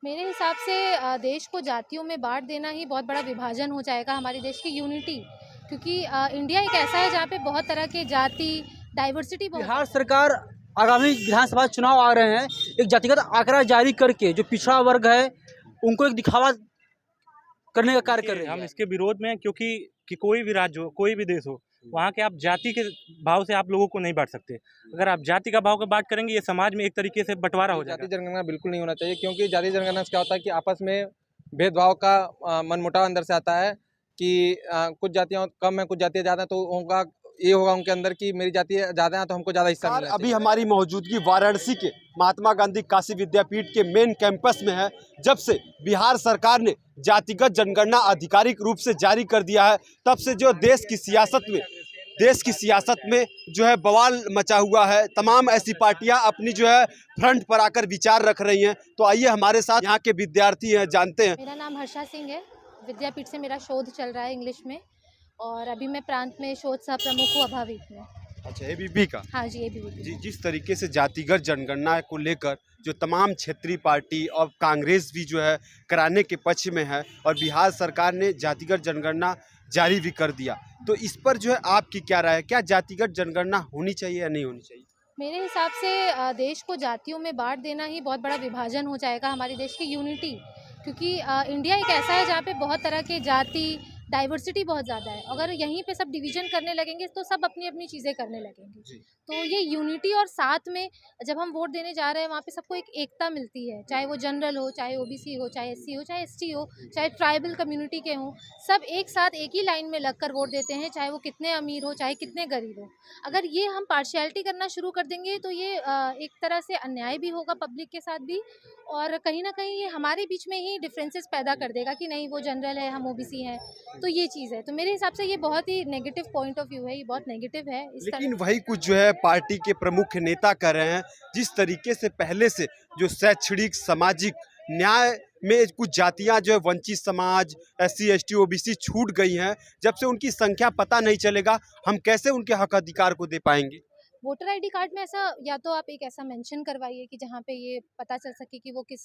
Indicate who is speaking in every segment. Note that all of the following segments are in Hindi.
Speaker 1: मेरे हिसाब से देश को जातियों में बाँट देना ही बहुत बड़ा विभाजन हो जाएगा हमारे देश की यूनिटी, क्योंकि इंडिया एक ऐसा है जहाँ पे बहुत तरह के जाति, डाइवर्सिटी बहुत
Speaker 2: बिहार सरकार आगामी विधानसभा चुनाव आ रहे हैं, एक जातिगत आंकड़ा जारी करके जो पिछड़ा वर्ग है उनको एक दिखावा करने का कार्य कर रही है।
Speaker 3: हम इसके विरोध में हैं, क्योंकि कि कोई भी राज्य हो, कोई भी देश हो, वहाँ के आप जाति के भाव से आप लोगों को नहीं बांट सकते। अगर आप जाति का भाव का बात करेंगे, ये समाज में एक तरीके से बंटवारा हो जाएगा।
Speaker 4: जाति जनगणना बिल्कुल नहीं होना चाहिए, क्योंकि जाति जनगणना से क्या होता है कि आपस में भेदभाव का मनमुटाव अंदर से आता है कि कुछ जातियाँ कम है, कुछ जातियाँ ज़्यादा हैं, तो उनका ये होगा उनके अंदर कि मेरी जाति ज़्यादा है तो हमको ज़्यादा हिस्सा मिलना चाहिए।
Speaker 5: अभी हमारी मौजूदगी वाराणसी के महात्मा गांधी काशी विद्यापीठ के मेन कैंपस में है। जब से बिहार सरकार ने जातिगत जनगणना आधिकारिक रूप से जारी कर दिया है, तब से जो देश की सियासत में जो है बवाल मचा हुआ है। तमाम ऐसी पार्टियां अपनी जो है फ्रंट पर आकर विचार रख रही हैं। तो आइए हमारे साथ यहाँ के विद्यार्थी हैं, जानते हैं।
Speaker 1: मेरा नाम हर्षा सिंह है। विद्यापीठ से मेरा शोध चल रहा है इंग्लिश में, और अभी मैं प्रांत में शोध सह प्रमुख हूँ अभाविक में।
Speaker 5: अच्छा, एबीपी का?
Speaker 1: हाँ जी, एबीवीपी।
Speaker 5: जी, जिस तरीके से जातिगत जनगणना को लेकर जो तमाम क्षेत्रीय पार्टी और कांग्रेस भी जो है कराने के पक्ष में है, और बिहार सरकार ने जातिगत जनगणना जारी भी कर दिया, तो इस पर जो है आपकी क्या राय है? क्या जातिगत जनगणना होनी चाहिए या नहीं होनी चाहिए?
Speaker 1: मेरे हिसाब से देश को जातियों में बाँट देना ही बहुत बड़ा विभाजन हो जाएगा हमारे देश की यूनिटी, क्योंकि इंडिया एक ऐसा है जहाँ पे बहुत तरह के जाति, डाइवर्सिटी बहुत ज़्यादा है। अगर यहीं पे सब डिवीज़न करने लगेंगे तो सब अपनी अपनी चीज़ें करने लगेंगे। तो ये यूनिटी, और साथ में जब हम वोट देने जा रहे हैं वहाँ पे सबको एक एकता मिलती है, चाहे वो जनरल हो, चाहे ओबीसी हो, चाहे एससी हो, चाहे एसटी हो, चाहे ट्राइबल कम्युनिटी के हों, सब एक साथ एक ही लाइन में लगकर वोट देते हैं, चाहे वो कितने अमीर हो, चाहे कितने गरीब हो। अगर ये हम पार्शियलिटी करना शुरू कर देंगे तो ये एक तरह से अन्याय भी होगा पब्लिक के साथ भी, और कहीं ना कहीं ये हमारे बीच में ही डिफरेंसेस पैदा कर देगा कि नहीं वो जनरल है, हम ओबीसी हैं। तो ये चीज़ है, तो मेरे हिसाब से ये बहुत ही नेगेटिव पॉइंट ऑफ व्यू है, ये बहुत नेगेटिव है।
Speaker 5: लेकिन वही कुछ जो है पार्टी के प्रमुख नेता कर रहे हैं, जिस तरीके से पहले से जो शैक्षणिक, सामाजिक न्याय में कुछ जातियां जो है वंचित समाज, एससी, एसटी, ओबीसी छूट गई हैं, जब से उनकी संख्या पता नहीं चलेगा, हम कैसे उनके हक अधिकार को दे पाएंगे?
Speaker 1: वोटर आईडी कार्ड में ऐसा, या तो आप एक ऐसा मेंशन करवाइए कि जहाँ पे ये पता चल सके कि वो किस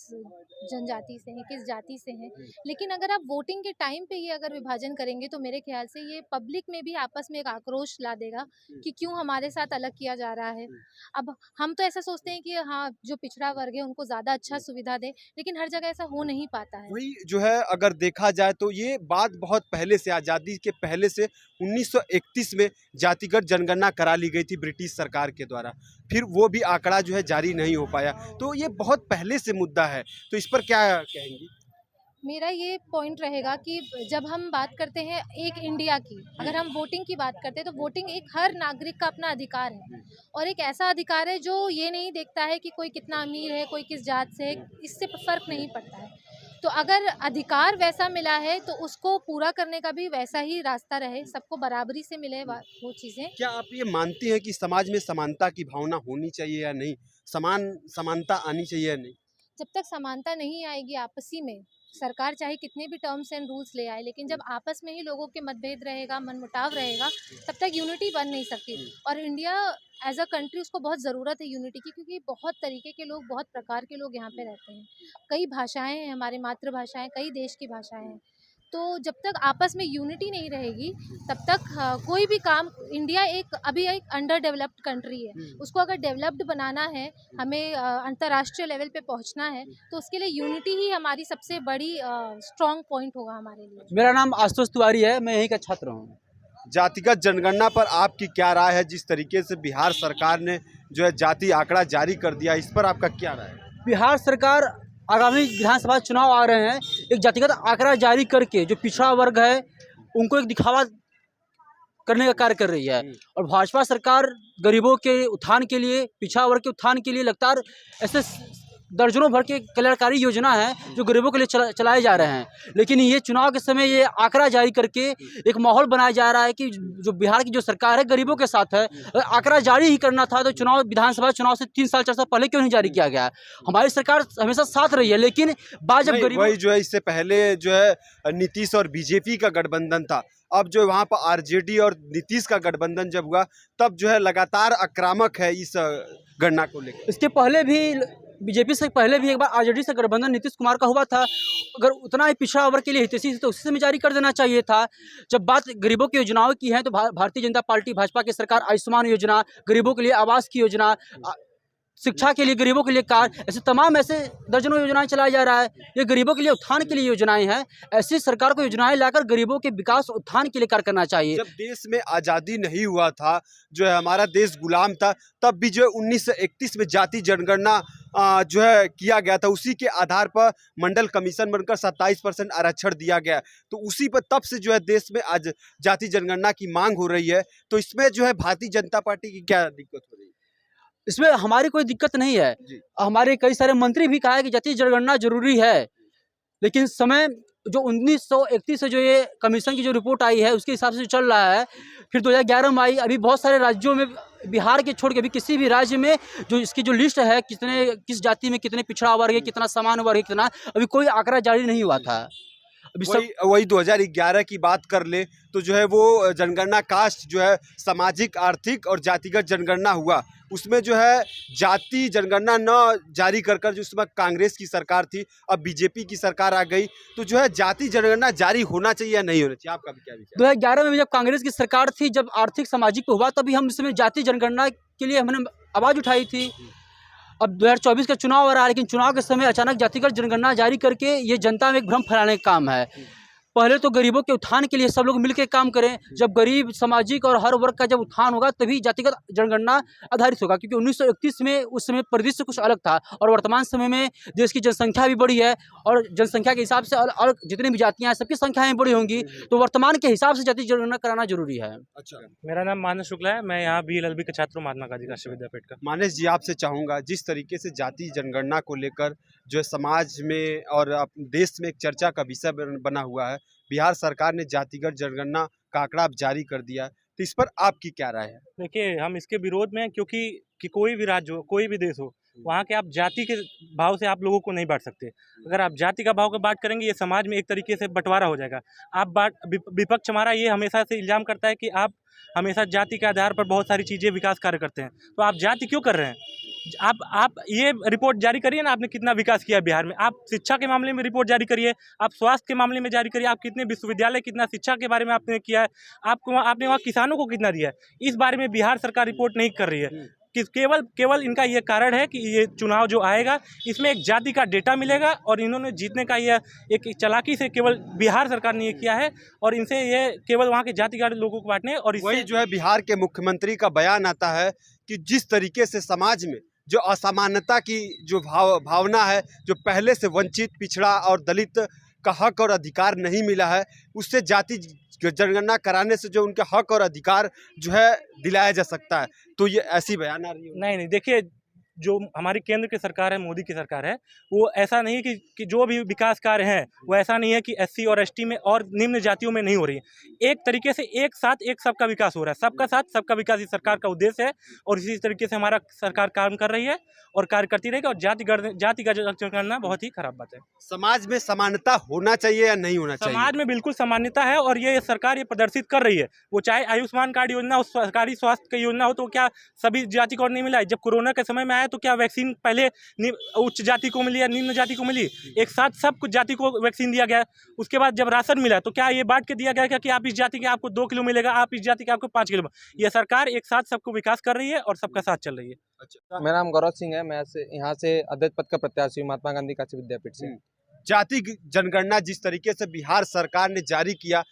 Speaker 1: जनजाति से हैं, किस जाति से हैं। लेकिन अगर आप वोटिंग के टाइम पे ये अगर विभाजन करेंगे तो मेरे ख्याल से ये पब्लिक में भी आपस में एक आक्रोश ला देगा कि क्यों हमारे साथ अलग किया जा रहा है। अब हम तो ऐसा सोचते हैं कि हाँ, जो पिछड़ा वर्ग है उनको ज़्यादा अच्छा सुविधा दें, लेकिन हर जगह ऐसा हो नहीं पाता है।
Speaker 5: वही जो है अगर देखा जाए तो ये बात बहुत पहले से, आज़ादी के पहले से 1931 में जातिगत जनगणना करा ली गई थी ब्रिटिश सरकार के द्वारा, फिर वो भी आंकड़ा जो है जारी नहीं हो पाया। तो ये बहुत पहले से मुद्दा है, तो इस पर क्या कहेंगी?
Speaker 1: मेरा ये पॉइंट रहेगा कि जब हम बात करते हैं एक इंडिया की, अगर हम वोटिंग की बात करते हैं तो वोटिंग एक हर नागरिक का अपना अधिकार है, और एक ऐसा अधिकार है जो ये नहीं देखता है कि कोई कितना अमीर है, कोई किस जात से है, इससे फ़र्क नहीं पड़ता है। तो अगर अधिकार वैसा मिला है तो उसको पूरा करने का भी वैसा ही रास्ता रहे, सबको बराबरी से मिले वो चीज़ें।
Speaker 5: क्या आप ये मानती हैं कि समाज में समानता की भावना होनी चाहिए या नहीं? समानता आनी चाहिए या नहीं?
Speaker 1: जब तक समानता नहीं आएगी आपसी में, सरकार चाहे कितने भी टर्म्स एंड रूल्स ले आए, लेकिन जब आपस में ही लोगों के मतभेद रहेगा, मनमुटाव रहेगा, तब तक यूनिटी बन नहीं सकती। और इंडिया एज अ कंट्री, उसको बहुत ज़रूरत है यूनिटी की, क्योंकि बहुत तरीके के लोग, बहुत प्रकार के लोग यहाँ पे रहते हैं। कई भाषाएं हैं, हमारी मातृभाषाएं, कई देश की भाषाएं हैं। तो जब तक आपस में यूनिटी नहीं रहेगी तब तक कोई भी काम, इंडिया अभी एक अंडर डेवलप्ड कंट्री है, उसको अगर डेवलप्ड बनाना है, हमें अंतर्राष्ट्रीय लेवल पे पहुंचना है, तो उसके लिए यूनिटी ही हमारी सबसे बड़ी स्ट्रॉन्ग पॉइंट होगा हमारे लिए।
Speaker 2: मेरा नाम आशुतोष तिवारी है, मैं यहीं का छात्र हूँ।
Speaker 5: जातिगत जनगणना पर आपकी क्या राय है? जिस तरीके से बिहार सरकार ने जो है जाति आंकड़ा जारी कर दिया, इस पर आपका क्या राय है?
Speaker 2: बिहार सरकार आगामी विधानसभा चुनाव आ रहे हैं, एक जातिगत आंकड़ा जारी करके जो पिछड़ा वर्ग है उनको एक दिखावा करने का कार्य कर रही है। और भाजपा सरकार गरीबों के उत्थान के लिए, पिछड़ा वर्ग के उत्थान के लिए लगातार ऐसे दर्जनों भर के कल्याणकारी योजना है जो गरीबों के लिए चलाए जा रहे हैं। लेकिन ये चुनाव के समय ये आंकड़ा जारी करके एक माहौल बनाया जा रहा है कि जो बिहार की जो सरकार है गरीबों के साथ है। अगर आंकड़ा जारी ही करना था तो विधानसभा चुनाव से 3 साल 4 साल पहले क्यों नहीं जारी किया गया है? हमारी सरकार हमेशा साथ रही है, लेकिन बाद जब गरीब
Speaker 5: वही जो है, इससे पहले जो है नीतीश और बीजेपी का गठबंधन था, अब जो वहाँ पर आरजेडी और नीतीश का गठबंधन जब हुआ, तब जो है लगातार आक्रामक है इस गणना को लेकर।
Speaker 2: इसके पहले भी बीजेपी से पहले भी एक बार आरजेडी से गठबंधन नीतीश कुमार का हुआ था। अगर उतना ही पिछड़ा वर्ग के लिए हितैषी तो उसी समय जारी कर देना चाहिए था। जब बात गरीबों की योजनाओं की है तो भारतीय जनता पार्टी भाजपा की सरकार आयुष्मान योजना, गरीबों के लिए आवास की योजना, शिक्षा के लिए गरीबों के लिए कार्ड, ऐसे तमाम ऐसे दर्जनों योजनाएं चलाया जा रहा है। ये गरीबों के लिए उत्थान के लिए योजनाएं हैं। ऐसी सरकार को योजनाएं लाकर गरीबों के विकास उत्थान के लिए कार्य करना चाहिए।
Speaker 5: जब देश में आज़ादी नहीं हुआ था, जो है हमारा देश गुलाम था, तब भी जो है 1931 में जाति जनगणना जो है किया गया था। उसी के आधार पर मंडल कमीशन बनकर 27% आरक्षण दिया गया। तो उसी पर तब से जो है देश में आज जाति जनगणना की मांग हो रही है। तो इसमें जो है भारतीय जनता पार्टी की क्या दिक्कत हो रही है?
Speaker 2: इसमें हमारी कोई दिक्कत नहीं है। हमारे कई सारे मंत्री भी कहा है कि जाति जनगणना जरूरी है, लेकिन समय जो 1931 से जो ये कमीशन की जो रिपोर्ट आई है उसके हिसाब से चल रहा है। फिर 2011 में आई। अभी बहुत सारे राज्यों में, बिहार के छोड़ के अभी किसी भी राज्य में जो इसकी जो लिस्ट है किस जाति में कितने पिछड़ा वर्ग है, कितना सामान्य वर्ग है, कितना, अभी कोई आंकड़ा जारी नहीं हुआ था। अभी
Speaker 5: वही 2011 की बात कर ले तो जो है वो जनगणना कास्ट जो है सामाजिक, आर्थिक और जातिगत जनगणना हुआ। उसमें जो है जाति जनगणना न जारी कर जो उसमें कांग्रेस की सरकार थी, अब बीजेपी की सरकार आ गई। तो जो है जाति जनगणना जारी होना चाहिए या नहीं होना चाहिए? आपका भी क्या विचार?
Speaker 2: 2011 में जब कांग्रेस की सरकार थी, जब आर्थिक सामाजिक पे हुआ, तभी हम इसमें जाति जनगणना के लिए हमने आवाज़ उठाई थी। अब 2024 का चुनाव आ रहा है, लेकिन चुनाव के समय अचानक जातिगत जनगणना जारी करके ये जनता में एक भ्रम फैलाने का काम है। पहले तो गरीबों के उत्थान के लिए सब लोग मिलकर काम करें। जब गरीब, सामाजिक और हर वर्ग का जब उत्थान होगा तभी जातिगत जनगणना आधारित होगा। क्योंकि 1931 में उस समय परिदृश्य कुछ अलग था और वर्तमान समय में देश की जनसंख्या भी बढ़ी है और जनसंख्या के हिसाब से अलग जितनी भी जातियाँ हैं सबकी संख्याएँ बड़ी होंगी। तो वर्तमान के हिसाब से जाति जनगणना कराना जरूरी है।
Speaker 5: अच्छा,
Speaker 3: मेरा नाम मानस शुक्ला है। मैं यहाँ BLLB का छात्र हूँ, महात्मा गांधी राष्ट्रीय विद्यापीठ का।
Speaker 5: मानस जी, आपसे चाहूँगा, जिस तरीके से जाति जनगणना को लेकर जो है समाज में और देश में एक चर्चा का विषय बना हुआ है, बिहार सरकार ने जातिगत जनगणना का आंकड़ा जारी कर दिया, तो इस पर आपकी क्या राय है?
Speaker 3: देखिए, हम इसके विरोध में हैं क्योंकि कोई भी राज्य हो, कोई भी देश हो, वहाँ के आप जाति के भाव से आप लोगों को नहीं बांट सकते। अगर आप जाति का भाव का बात करेंगे, ये समाज में एक तरीके से बंटवारा हो जाएगा। विपक्ष हमारा ये हमेशा से इल्ज़ाम करता है कि आप हमेशा जाति के आधार पर बहुत सारी चीज़ें विकास कार्य करते हैं। तो आप जाति क्यों कर रहे हैं? आप ये रिपोर्ट जारी करिए ना, आपने कितना विकास किया बिहार में। आप शिक्षा के मामले में रिपोर्ट जारी करिए, आप स्वास्थ्य के मामले में जारी करिए, आप कितने विश्वविद्यालय, कितना शिक्षा के बारे में आपने किया है, आपने वहाँ किसानों को कितना दिया है, इस बारे में बिहार सरकार रिपोर्ट नहीं कर रही है। कि केवल इनका ये कारण है कि ये चुनाव जो आएगा इसमें एक जाति का डेटा मिलेगा और इन्होंने जीतने का ये एक चालाकी से केवल बिहार सरकार ने ये किया है और इनसे ये केवल वहाँ के जातिगत लोगों को बांटने। और
Speaker 5: वही जो है बिहार के मुख्यमंत्री का बयान आता है कि जिस तरीके से समाज में जो असमानता की जो भावना है, जो पहले से वंचित, पिछड़ा और दलित का हक और अधिकार नहीं मिला है, उससे जाति जनगणना कराने से जो उनके हक और अधिकार जो है दिलाया जा सकता है। तो ये ऐसी बयान आ रही है?
Speaker 3: नहीं, देखिए, जो हमारी केंद्र की सरकार है, मोदी की सरकार है, वो ऐसा नहीं है कि जो भी विकास कार्य हैं वो ऐसा नहीं है कि SC और ST में और निम्न जातियों में नहीं हो रही है। एक तरीके से एक साथ एक सबका विकास हो रहा है। सबका साथ सबका विकास इस सरकार का उद्देश्य है और इसी तरीके से हमारा सरकार काम कर रही है और कार्य करती रहेगी। और जाति का जनगणना बहुत ही खराब बात है।
Speaker 5: समाज में समानता होना चाहिए या नहीं होना चाहिए?
Speaker 3: समाज में बिल्कुल समानता है और ये सरकार ये प्रदर्शित कर रही है। वो चाहे आयुष्मान कार्ड योजना हो, सरकारी स्वास्थ्य की योजना हो, तो क्या सभी जाति को नहीं मिला है? जब कोरोना के समय में आया तो क्या वैक्सीन पहले उच्च जाति को मिली या निम्न जाति को मिली? एक साथ सब कुछ जाति को वैक्सीन दिया गया। उसके बाद जब राशन मिला तो क्या ये बांट के दिया गया कि आप इस जाति के आपको 2 किलो मिलेगा, आप इस जाति के आपको 5 किलो? ये सरकार एक साथ सबको विकास कर रही है और सबका साथ चल रही है।
Speaker 4: अच्छा, मेरा नाम गौरव सिंह है। मैं यहाँ से अध्यक्ष पद का प्रत्याशी हूँ, महात्मा गांधी काशी विद्यापीठ से।
Speaker 5: जाति जनगणना जिस तरीके से बिहार सरकार ने जारी किया,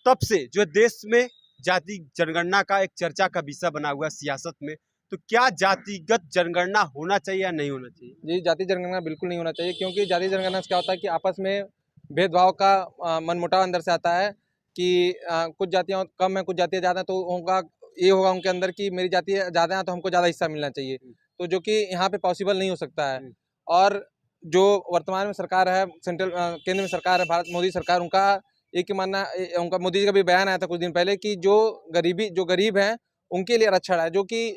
Speaker 5: तब से जो देश में जाति जनगणना का एक चर्चा का विषय बना हुआ सियासत में। तो क्या जातिगत जनगणना होना चाहिए या नहीं होना चाहिए?
Speaker 4: जी, जाति जनगणना बिल्कुल नहीं होना चाहिए, क्योंकि जाति जनगणना से क्या होता है कि आपस में भेदभाव का मनमुटाव अंदर से आता है कि कुछ जातियाँ कम हैं, कुछ जातियाँ ज़्यादा हैं, तो उनका ये होगा उनके अंदर कि मेरी जाति ज़्यादा है तो हमको ज़्यादा हिस्सा मिलना चाहिए। तो जो कि यहाँ पे पॉसिबल नहीं हो सकता है। और जो वर्तमान में सरकार है, केंद्र में सरकार है, मोदी सरकार, उनका एक ही मानना, उनका मोदी जी का भी बयान आया था कुछ दिन पहले कि जो गरीब हैं उनके लिए आरक्षण है, जो कि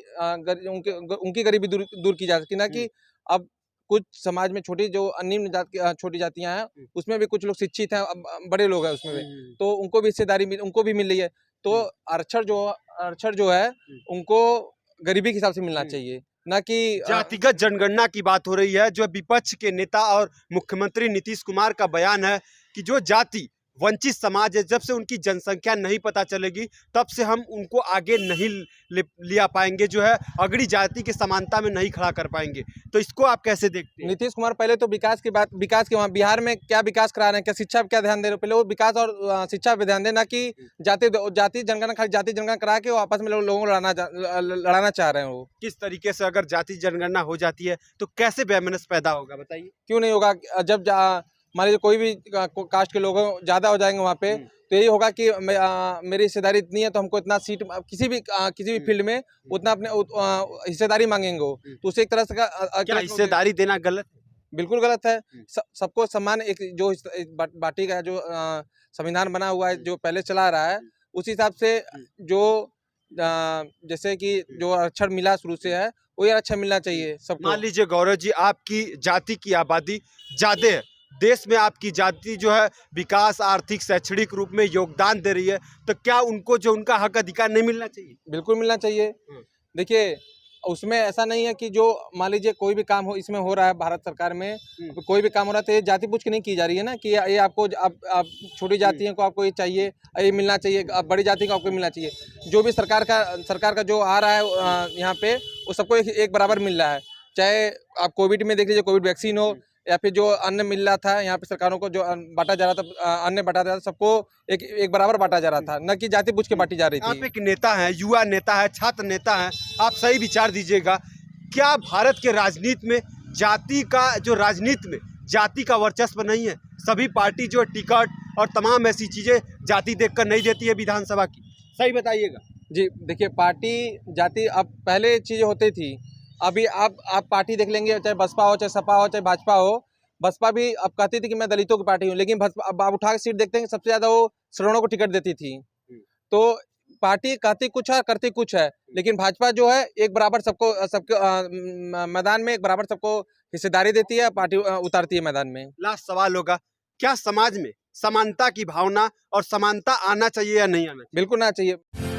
Speaker 4: उनकी गरीबी दूर की जा सके, ना कि अब कुछ समाज में निम्न छोटी जातियां हैं, उसमें भी कुछ लोग शिक्षित हैं, बड़े लोग हैं उसमें भी, तो उनको भी हिस्सेदारी उनको भी मिल रही है। तो आरक्षण जो है उनको गरीबी के हिसाब से मिलना चाहिए। न कि
Speaker 5: जातिगत जनगणना की बात हो रही है। जो विपक्ष के नेता और मुख्यमंत्री नीतीश कुमार का बयान है कि जो जाति वंचित समाज है, जब से उनकी जनसंख्या नहीं पता चलेगी तब से हम उनको आगे नहीं लिया पाएंगे, जो है अगड़ी जाति के समानता में नहीं खड़ा कर पाएंगे। तो इसको आप कैसे देखते हैं?
Speaker 4: नीतीश कुमार पहले तो विकास की बात, विकास की, वहाँ बिहार में क्या विकास करा रहे हैं, क्या शिक्षा पे क्या ध्यान दे रहे हैं? पहले वो विकास और शिक्षा पे ध्यान दें, ना कि जाति जनगणना, खाली जाति जनगणना करा के वो आपस में लोगों को लड़ाना चाह रहे हैं। वो
Speaker 5: किस तरीके से अगर जाति जनगणना हो जाती है तो कैसे वैमनस्य पैदा होगा, बताइए।
Speaker 4: क्यों नहीं होगा? जब मान लीजिए कोई भी कास्ट के लोग ज़्यादा हो जाएंगे वहाँ पे, तो यही होगा कि मेरी हिस्सेदारी इतनी है तो हमको इतना सीट किसी भी फील्ड में उतना अपने हिस्सेदारी मांगेंगे वो। तो उसे एक तरह से
Speaker 5: क्या हिस्सेदारी देना गलत है?
Speaker 4: बिल्कुल गलत है। सबको सम्मान, एक जो बाटी का जो संविधान बना हुआ है, जो पहले चला रहा है, उस हिसाब से जो जैसे कि जो आरक्षण मिला शुरू से है, वही आरक्षण मिलना चाहिए सबको।
Speaker 5: मान लीजिए गौरव जी, आपकी जाति की आबादी ज्यादा है, देश में आपकी जाति जो है विकास, आर्थिक, शैक्षणिक रूप में योगदान दे रही है, तो क्या उनको जो उनका हक अधिकार नहीं मिलना चाहिए?
Speaker 4: बिल्कुल मिलना चाहिए। देखिए, उसमें ऐसा नहीं है कि जो मान लीजिए कोई भी काम हो, इसमें हो रहा है भारत सरकार में, कोई भी काम हो रहा है तो ये जाति पूछ के नहीं की जा रही है ना, कि ये आपको आप छोटी जातियों को आपको ये चाहिए, ये मिलना चाहिए, अब बड़ी जाति को आपको मिलना चाहिए। जो भी सरकार का जो आ रहा है यहाँ पे, वो सबको एक बराबर मिल रहा है। चाहे आप कोविड में देख लीजिए, कोविड वैक्सीन हो, या फिर जो अन्न मिल रहा था यहाँ पे सरकारों को, जो बांटा जा रहा था, अन्न बांटा जा रहा था, सबको एक बराबर बांटा जा रहा था, न कि जाति पूछ के बांटी जा रही थी।
Speaker 5: आप एक नेता हैं, युवा नेता है, छात्र नेता हैं, आप सही विचार दीजिएगा। क्या भारत के राजनीति में जाति का वर्चस्व नहीं है? सभी पार्टी जो टिकट और तमाम ऐसी चीजें जाति देखकर नहीं देती है विधानसभा की, सही बताइएगा।
Speaker 4: जी देखिए, पार्टी जाति अब पहले चीज़ें होती थी, अभी आप पार्टी देख लेंगे, चाहे बसपा हो, चाहे सपा हो, चाहे भाजपा हो। बसपा भी अब कहती थी कि मैं दलितों की पार्टी हूँ, लेकिन अब आप उठा के सीट देखते हैं, सबसे ज़्यादा वो सवर्णों को टिकट देती थी। तो पार्टी कहती कुछ है, करती कुछ है, लेकिन भाजपा जो है एक बराबर सबको मैदान में एक बराबर सबको हिस्सेदारी देती है, पार्टी उतारती है मैदान में।
Speaker 5: लास्ट सवाल होगा, क्या समाज में समानता की भावना और समानता आना चाहिए या नहीं आना चाहिए?
Speaker 4: बिल्कुल ना चाहिए।